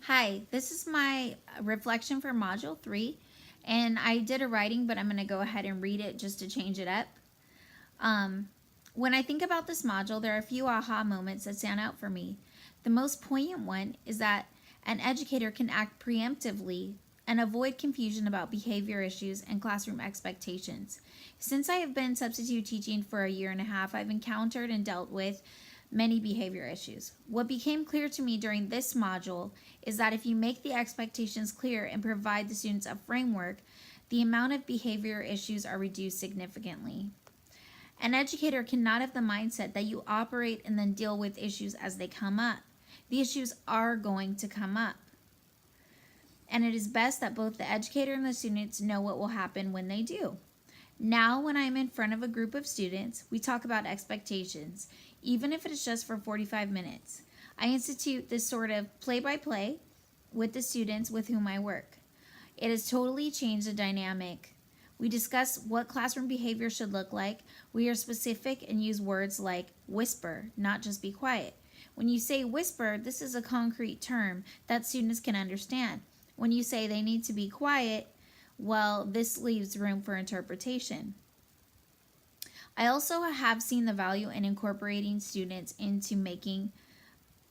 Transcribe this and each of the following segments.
Hi, this is my reflection for Module 3, and I did a writing, but I'm going to go ahead and read it just to change it up. Um, when I think about this module, there are a few aha moments that stand out for me. The most poignant one is that an educator can act preemptively and avoid confusion about behavior issues and classroom expectations. Since I have been substitute teaching for a year and a half, I've encountered and dealt with many behavior issues. What became clear to me during this module is that if you make the expectations clear and provide the students a framework, the amount of behavior issues are reduced significantly. An educator cannot have the mindset that you operate and then deal with issues as they come up. The issues are going to come up. And it is best that both the educator and the students know what will happen when they do. Now, when I'm in front of a group of students, we talk about expectations, even if it is just for 45 minutes. I institute this sort of play-by-play with the students with whom I work. It has totally changed the dynamic. We discuss what classroom behavior should look like. We are specific and use words like whisper, not just be quiet. When you say whisper, this is a concrete term that students can understand. When you say they need to be quiet, well, this leaves room for interpretation. I also have seen the value in incorporating students into making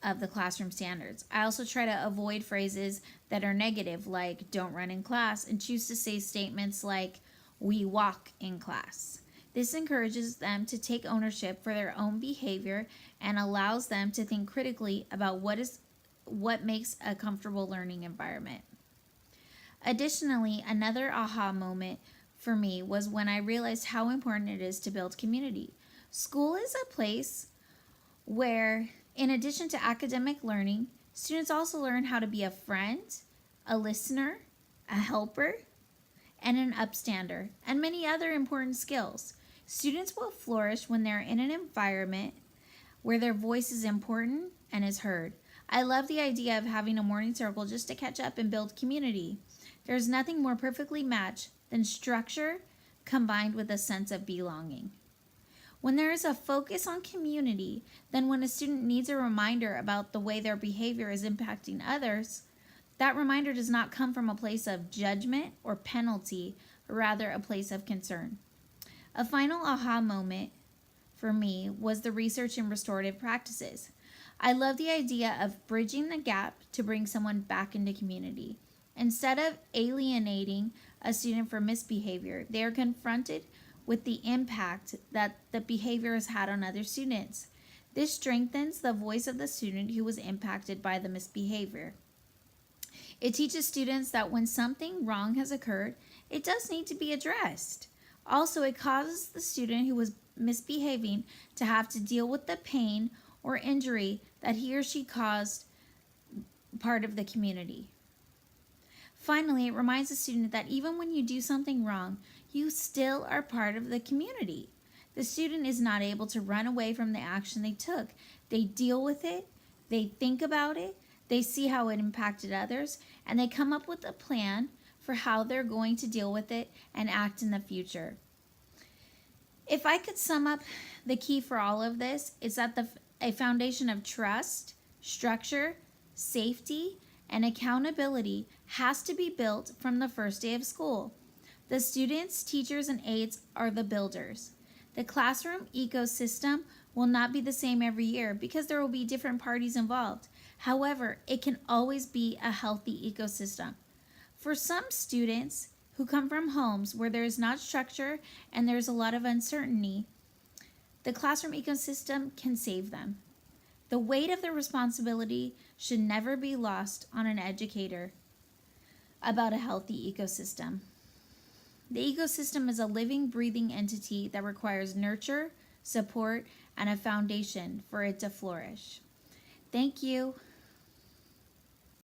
of the classroom standards. I also try to avoid phrases that are negative, like don't run in class, and choose to say statements like we walk in class. This encourages them to take ownership for their own behavior and allows them to think critically about what makes a comfortable learning environment. Additionally, another aha moment for me was when I realized how important it is to build community. School is a place where, in addition to academic learning, students also learn how to be a friend, a listener, a helper, and an upstander, and many other important skills. Students will flourish when they're in an environment where their voice is important and is heard. I love the idea of having a morning circle just to catch up and build community. There's nothing more perfectly matched than structure combined with a sense of belonging. When there is a focus on community, then when a student needs a reminder about the way their behavior is impacting others, that reminder does not come from a place of judgment or penalty, but rather a place of concern. A final aha moment for me was the research in restorative practices. I love the idea of bridging the gap to bring someone back into community. Instead of alienating a student for misbehavior, they are confronted with the impact that the behavior has had on other students. This strengthens the voice of the student who was impacted by the misbehavior. It teaches students that when something wrong has occurred, it does need to be addressed. Also, it causes the student who was misbehaving to have to deal with the pain or injury that he or she caused part of the community. Finally, it reminds the student that even when you do something wrong, you still are part of the community. The student is not able to run away from the action they took. They deal with it, they think about it, they see how it impacted others, and they come up with a plan for how they're going to deal with it and act in the future. If I could sum up the key for all of this, it's that a foundation of trust, structure, safety, and accountability has to be built from the first day of school. The students, teachers, and aides are the builders. The classroom ecosystem will not be the same every year because there will be different parties involved. However, it can always be a healthy ecosystem. For some students who come from homes where there is not structure and there's a lot of uncertainty, the classroom ecosystem can save them. The weight of the responsibility should never be lost on an educator about a healthy ecosystem. The ecosystem is a living, breathing entity that requires nurture, support, and a foundation for it to flourish. Thank you.